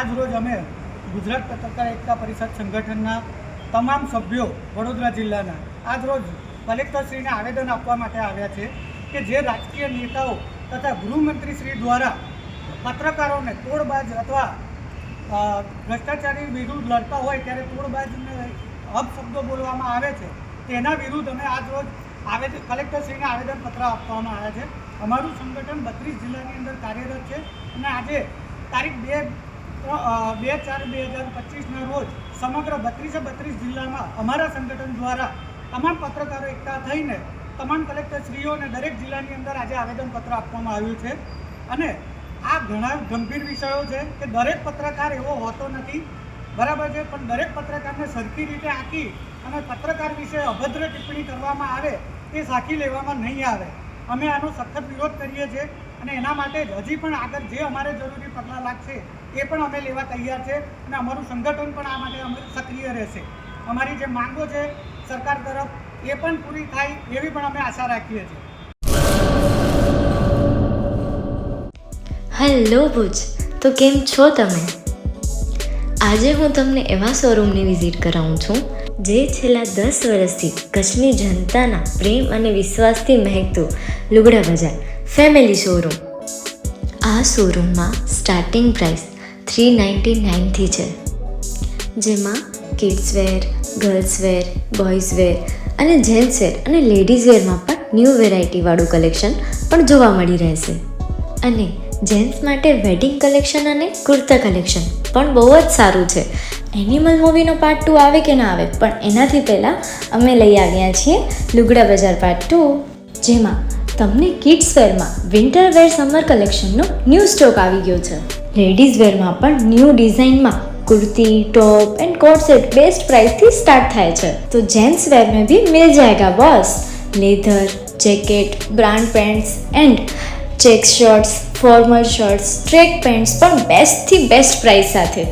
આજ રોજ અમે ગુજરાત પત્રકાર એકતા પરિષદ સંગઠનના તમામ સભ્યો વડોદરા જિલ્લાના આજ રોજ કલેક્ટરશ્રીને આવેદન આપવા માટે આવ્યા છે કે જે રાજકીય નેતાઓ તથા ગૃહમંત્રી શ્રી દ્વારા પત્રકારોને તોડબાજ અથવા ભ્રષ્ટાચારી વિરુદ્ધ લડતા હોય ત્યારે તોડબાજને અપશબ્દો બોલવામાં આવે છે તેના વિરુદ્ધ અમે આજ રોજ કલેક્ટરશ્રીને આવેદનપત્ર આપવામાં આવ્યા છે. અમારું સંગઠન 32 જિલ્લાની અંદર કાર્યરત છે અને આજે તારીખ 2/4/2025ના રોજ સમગ્ર 32 જિલ્લામાં અમારા સંગઠન દ્વારા તમામ પત્રકારો એકઠા થઈને તમામ કલેક્ટરશ્રીઓને દરેક જિલ્લાની અંદર આજે આવેદનપત્ર આપવામાં આવ્યું છે. અને આ ઘણા ગંભીર વિષયો છે કે દરેક પત્રકાર એવો હોતો નથી, બરાબર છે, પણ દરેક પત્રકારને સરખી રીતે આંકી અને પત્રકાર વિશે અભદ્ર ટિપ્પણી કરવામાં આવે એ સાખી લેવામાં નહીં આવે. અમે આનો સખત વિરોધ કરીએ છીએ અને એના માટે હજી પણ આગળ જે અમારે જરૂરી પગલાં લાગશે એ પણ અમે લેવા તૈયાર છે અને અમારું સંગઠન પણ આ માટે અમે સક્રિય રહેશે. અમારી જે માંગો છે સરકાર તરફ એ પણ પૂરી થાય એવી પણ અમે આશા રાખીએ છીએ. હેલો ભુજ, તો કેમ છો તમે? આજે હું તમને એવા શોરૂમની વિઝિટ કરાવું છું જે છેલ્લા 10 વર્ષથી કચ્છની જનતાના પ્રેમ અને વિશ્વાસથી મહેકતું લુગડા બજાર ફેમિલી શોરૂમ. આ શોરૂમમાં સ્ટાર્ટિંગ પ્રાઇસ 399થી છે, જેમાં kids wear, girls wear, boys wear અને જેન્ટ્સ વેર અને લેડીઝ વેરમાં પણ ન્યૂ વેરાયટીવાળું કલેક્શન પણ જોવા મળી રહેશે. અને જેન્ટ્સ માટે વેડિંગ કલેક્શન અને કુર્તા કલેક્શન પણ બહુ જ સારું છે. એનિમલ મૂવીનો પાર્ટ 2 આવે કે ના આવે, પણ એનાથી પહેલાં અમે લઈ આવ્યા છીએ લુગડા બજાર પાર્ટ 2, જેમાં તમને કિડ્સ વેરમાં વિન્ટર વેર સમર કલેક્શનનો ન્યૂ સ્ટોક આવી ગયો છે. લેડીઝ વેરમાં પણ ન્યૂ ડિઝાઇનમાં kurti, top and coat set best price थी स्टार्ट થાય છે. तो जेंट्स वेयर में भी मिल जाएगा boss. Leather, jacket, brand pants and check shirts, formal shirts, track pants પણ બેસ્ટથી બેસ્ટ પ્રાઇસ સાથે.